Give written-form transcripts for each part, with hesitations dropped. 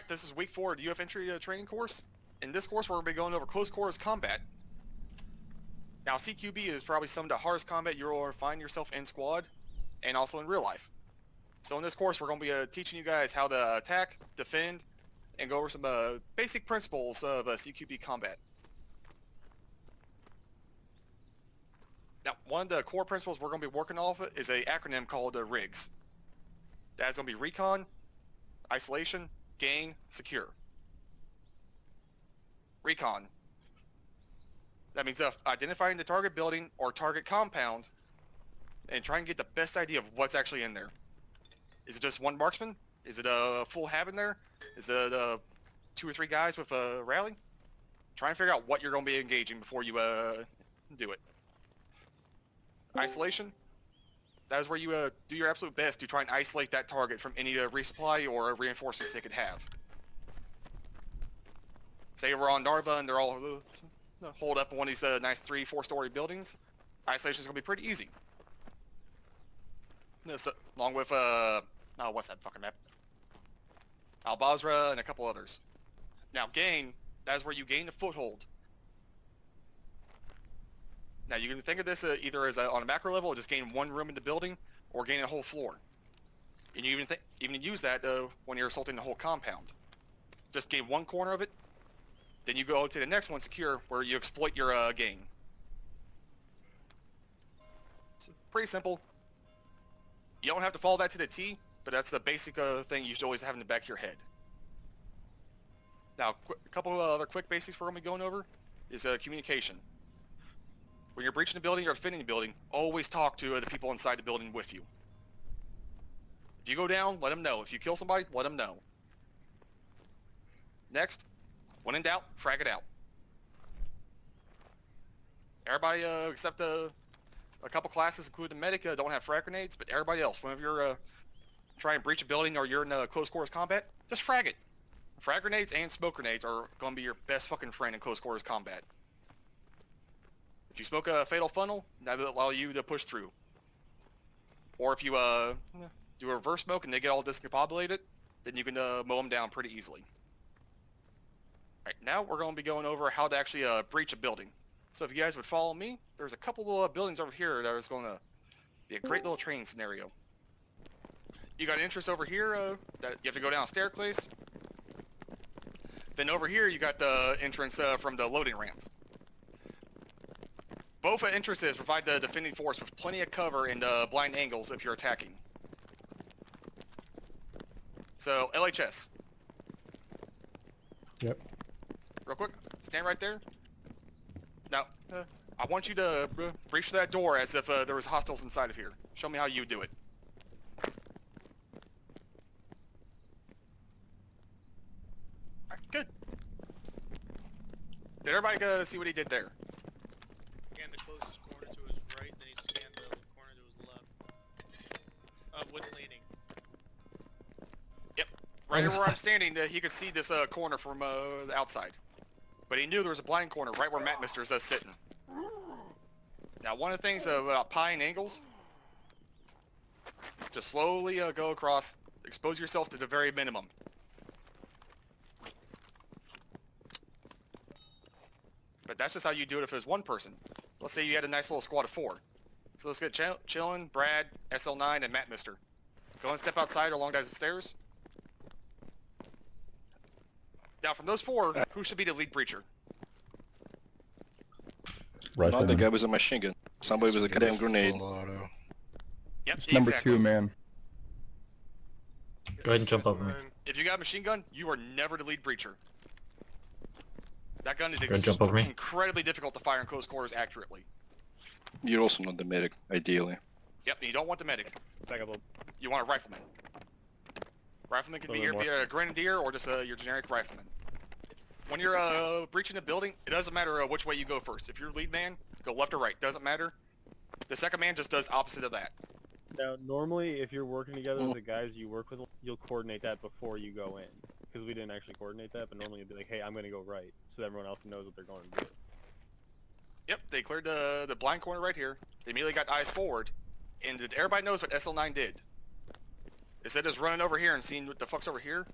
Alright, this is week 4 of the UF Entry training course. In this course, we're going to be going over close quarters combat. Now, CQB is probably some of the hardest combat you'll find yourself in squad, and also in real life. So in this course, we're going to be teaching you guys how to attack, defend, and go over some basic principles of CQB combat. Now, one of the core principles we're going to be working off of is an acronym called RIGS. That's going to be Recon, Isolation, Gain, Secure. Recon. That means identifying the target building or target compound and trying to get the best idea of what's actually in there. Is it just one marksman? Is it a full hab in there? Is it 2 or 3 guys with a rally? Try and figure out what you're going to be engaging before you do it. Isolation. That is where you do your absolute best to try and isolate that target from any resupply or reinforcements they could have. Say we're on Narva and they're all holed up in one of these nice 3-4 story buildings. Isolation is going to be pretty easy. So, along with, what's that fucking map? Al-Basra and a couple others. Now, gain, that is where you gain a foothold. Now, you can think of this either as on a macro level, just gain one room in the building, or gain a whole floor. And you even use that when you're assaulting the whole compound. Just gain one corner of it, then you go to the next one, secure, where you exploit your gain. It's pretty simple. You don't have to follow that to the T, but that's the basic thing you should always have in the back of your head. Now, a couple of other quick basics we're going to be going over is communication. When you're breaching the building or defending the building, always talk to the people inside the building with you. If you go down, let them know. If you kill somebody, let them know. Next, when in doubt, frag it out. Everybody except a couple classes, including medic, don't have frag grenades, but everybody else, whenever you're trying to breach a building or you're in close quarters combat, just frag it. Frag grenades and smoke grenades are going to be your best fucking friend in close quarters combat. If you smoke a fatal funnel, that will allow you to push through. Or if you do a reverse smoke and they get all discombobulated, then you can mow them down pretty easily. Alright, now we're going to be going over how to actually breach a building. So if you guys would follow me, there's a couple little buildings over here that is going to be a great little training scenario. You got an entrance over here that you have to go down a staircase. Then over here you got the entrance from the loading ramp. Both entrances provide the defending force with plenty of cover and blind angles if you're attacking. So, LHS. Yep. Real quick, stand right there. Now, I want you to breach that door as if there was hostiles inside of here. Show me how you do it. Alright, good. Did everybody see what he did there? Scan the closest corner to his right, then he scanned the corner to his left. With leaning. Yep. Right where I'm standing, he could see this corner from the outside. But he knew there was a blind corner right where Matt Mister's sitting. Now, one of the things about pie and angles, just slowly go across, expose yourself to the very minimum. But that's just how you do it if it was one person. Let's say you had a nice little squad of 4. So let's get Chillin, Brad, SL9, and Matt Mister. Go and step outside along the stairs. Now, from those 4, who should be the lead breacher? Not the guy with a machine gun. Somebody with a goddamn grenade. Yep, Number exactly. 2, man. Go ahead and jump over me. If you got a machine gun, you are never the lead breacher. That gun is jump over me. incredibly difficult to fire in close quarters accurately. You're also not the medic, ideally. Yep, and you don't want the medic. Back up a little. You want a rifleman. Rifleman can be a grenadier or just your generic rifleman. When you're breaching a building, it doesn't matter which way you go first. If you're lead man, go left or right. Doesn't matter. The second man just does opposite of that. Now, normally, if you're working together with the guys you work with, you'll coordinate that before you go in. Because we didn't actually coordinate that, but normally you'd be like, hey, I'm going to go right, so everyone else knows what they're going to do. Yep, they cleared the blind corner right here. They immediately got eyes forward, and everybody knows what SL9 did. Instead of just running over here and seeing what the fuck's over here,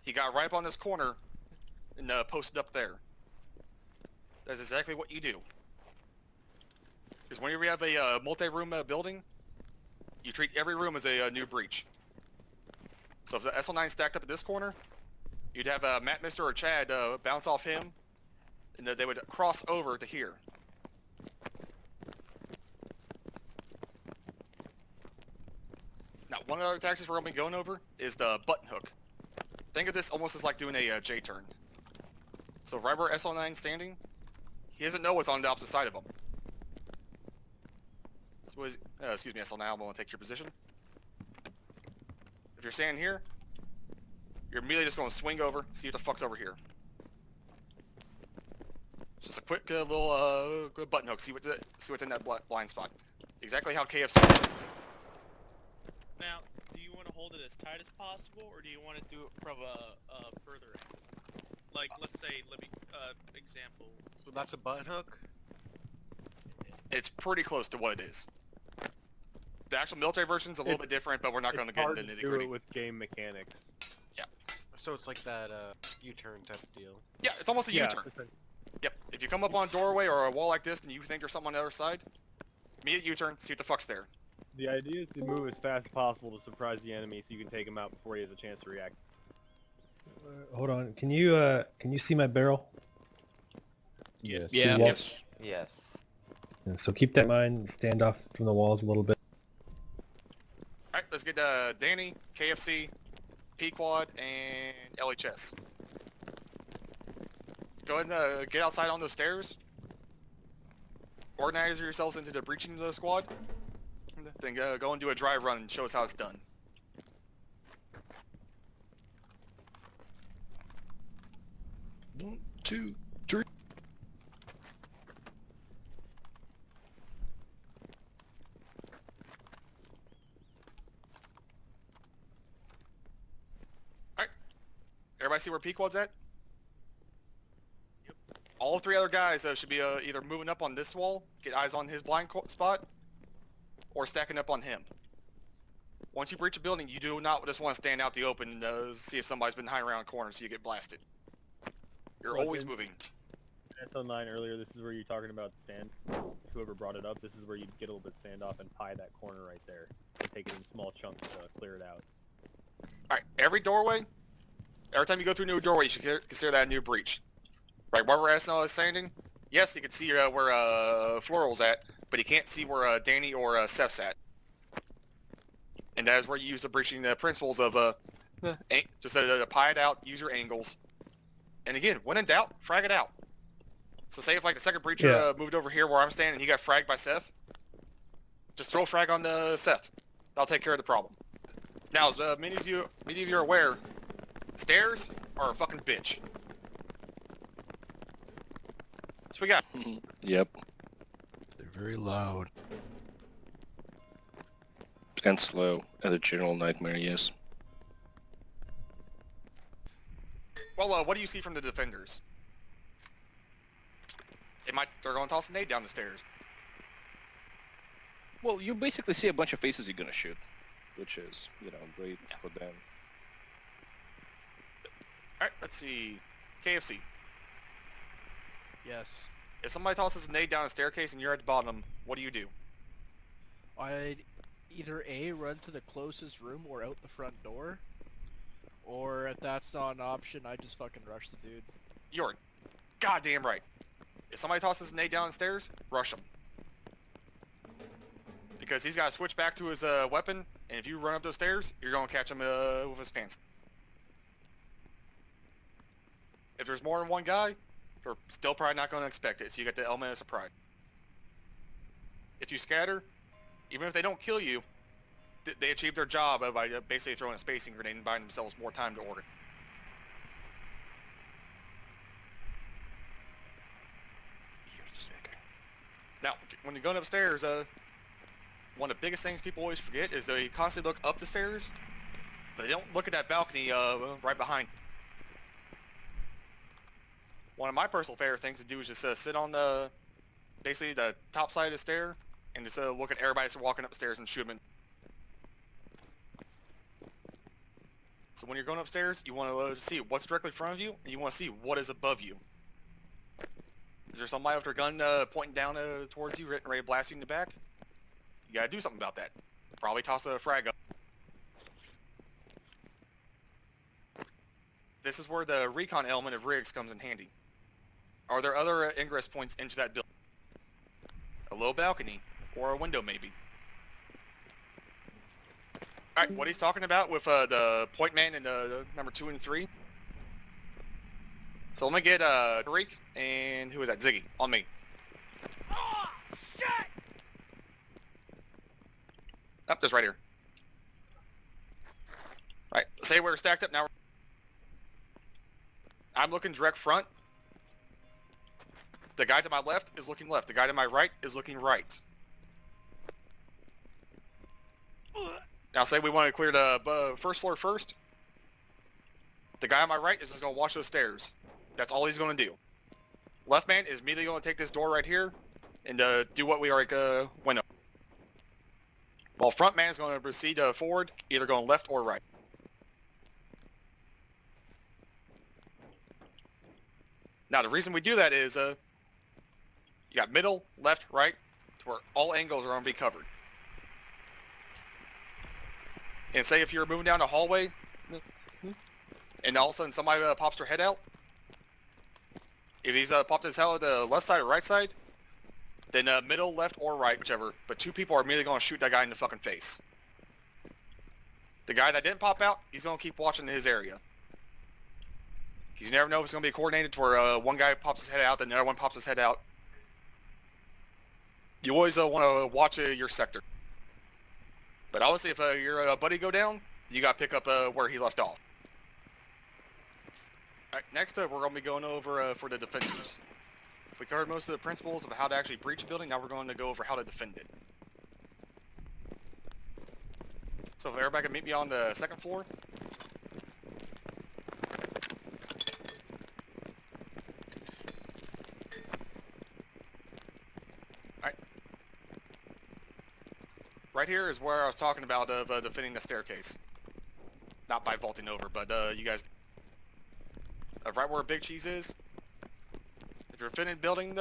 He got right up on this corner and posted up there. That's exactly what you do. Because whenever you have a multi-room building, you treat every room as a new breach. So if the SL9 stacked up at this corner, you'd have Matt, Mister, or Chad bounce off him, and they would cross over to here. Now, one of the other tactics we're going to be going over is the button hook. Think of this almost as like doing a J-turn. So right where SL9's standing, he doesn't know what's on the opposite side of him. So excuse me, SL9, I'm going to take your position. If you're standing here, you're immediately just going to swing over, see what the fuck's over here. It's just a quick little good button hook, see what's in that blind spot. Exactly how KFC. Now, do you want to hold it as tight as possible, or do you want to do it from a further end? Like, let's say, example. So that's a button hook? It's pretty close to what it is. The actual military version's a little bit different, but we're not going to get into do nitty-gritty. it with game mechanics. So it's like that U-turn type of deal. Yeah, it's almost a U-turn. Yep. If you come up on a doorway or a wall like this and you think there's something on the other side, immediate U-turn, see what the fuck's there. The idea is to move as fast as possible to surprise the enemy so you can take him out before he has a chance to react. Hold on. Can you see my barrel? Yes. Yeah. Yes. Yes. And so keep that in mind. Stand off from the walls a little bit. Alright, let's get Danny, KFC, P-Quad, and LHS. Go ahead and get outside on those stairs. Organize yourselves into the breaching squad. Then go and do a dry run and show us how it's done. One, two, three. Alright. Everybody see where P-Quad's at? Yep. All three other guys should be either moving up on this wall, get eyes on his blind spot, or stacking up on him. Once you breach a building, you do not just want to stand out the open and see if somebody's been hiding around corners so you get blasted. You're always moving. SL9 earlier, this is where you're talking about stand. Whoever brought it up, this is where you get a little bit of standoff and pie that corner right there. Take it in small chunks to clear it out. Alright, every doorway, every time you go through a new doorway, you should consider that a new breach. Right, where we're SL is standing, yes, you can see where Floral's at, but you can't see where Danny or Seth's at. And that is where you use the breaching principles of just pie it out, use your angles. And again, when in doubt, frag it out. So say if like the second breacher moved over here where I'm standing and he got fragged by Seth, just throw a frag on Seth. That'll take care of the problem. Now, as many of you are aware, stairs are a fucking bitch. So we got. Yep. They're very loud. And slow. And a general nightmare, yes. Well, what do you see from the defenders? They're going to toss a nade down the stairs. Well, you basically see a bunch of faces you're gonna shoot, which is, great for them. Alright, let's see. KFC. Yes. If somebody tosses a nade down a staircase and you're at the bottom, what do you do? I'd either A, run to the closest room or out the front door, or if that's not an option, I just fucking rush the dude. You're goddamn right. If somebody tosses a nade down the stairs, rush him. Because he's got to switch back to his weapon, and if you run up those stairs, you're going to catch him with his pants. If there's more than one guy, they're still probably not going to expect it, so you get the element of surprise. If you scatter, even if they don't kill you, they achieve their job by basically throwing a spacing grenade and buying themselves more time to order. Now, when you're going upstairs, one of the biggest things people always forget is they constantly look up the stairs, but they don't look at that balcony right behind. One of my personal favorite things to do is just sit on basically the top side of the stair and just look at everybody that's walking upstairs and shoot them. So when you're going upstairs, you want to see what's directly in front of you, and you want to see what is above you. Is there somebody with their gun pointing down towards you, ready to blast you in the back? You gotta do something about that. Probably toss a frag up. This is where the recon element of rigs comes in handy. Are there other ingress points into that building? A low balcony, or a window maybe. Alright, what he's talking about with the point man in number 2 and 3. So let me get Tariq and who is that? Ziggy on me. Oh, shit! Up, this right here. Alright, say we're stacked up now. I'm looking direct front. The guy to my left is looking left. The guy to my right is looking right. Now say we want to clear the first floor first. The guy on my right is just going to watch those stairs. That's all he's going to do. Left man is immediately going to take this door right here and do what we already went over. While front man is going to proceed forward, either going left or right. Now the reason we do that is you got middle, left, right, to where all angles are going to be covered. And say if you're moving down a hallway, and all of a sudden somebody pops their head out, if he's popped his head out the left side or right side, then middle, left, or right, whichever, but 2 people are immediately going to shoot that guy in the fucking face. The guy that didn't pop out, he's going to keep watching his area. Because you never know if it's going to be coordinated to where one guy pops his head out, then the other one pops his head out. You always want to watch your sector. But obviously if your buddy go down, you got to pick up where he left off. Alright, next up we're going to be going over for the defenders. We covered most of the principles of how to actually breach a building, now we're going to go over how to defend it. So if everybody can meet me on the 2nd floor. Alright. Right here is where I was talking about defending the staircase. Not by vaulting over, but you guys... right where Big Cheese is. If you're defending building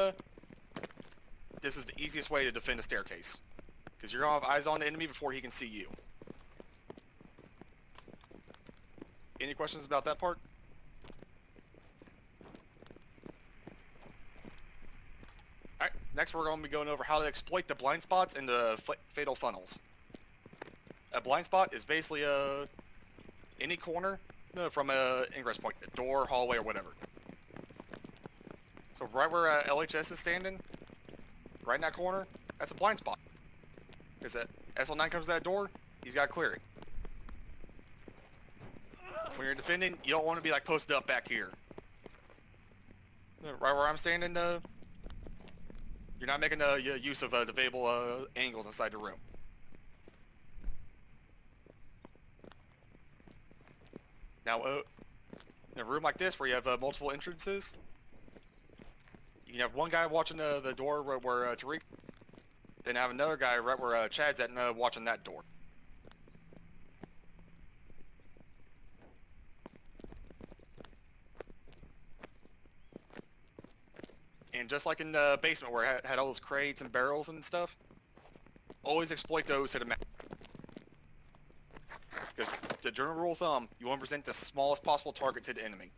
this is the easiest way to defend a staircase. Because you're going to have eyes on the enemy before he can see you. Any questions about that part? Alright, next we're going to be going over how to exploit the blind spots and the fatal funnels. A blind spot is basically any corner from a ingress point, a door, hallway, or whatever. So right where LHS is standing, right in that corner, that's a blind spot. Because SL9 comes to that door, he's got to clear it. When you're defending, you don't want to be like posted up back here. Right where I'm standing, you're not making use of the available angles inside the room. Now, in a room like this where you have multiple entrances, you can have one guy watching the door where Tariq, then have another guy right where Chad's at watching that door. And just like in the basement where it had all those crates and barrels and stuff, always exploit those to the max. Because the general rule of thumb, you want to present the smallest possible target to the enemy.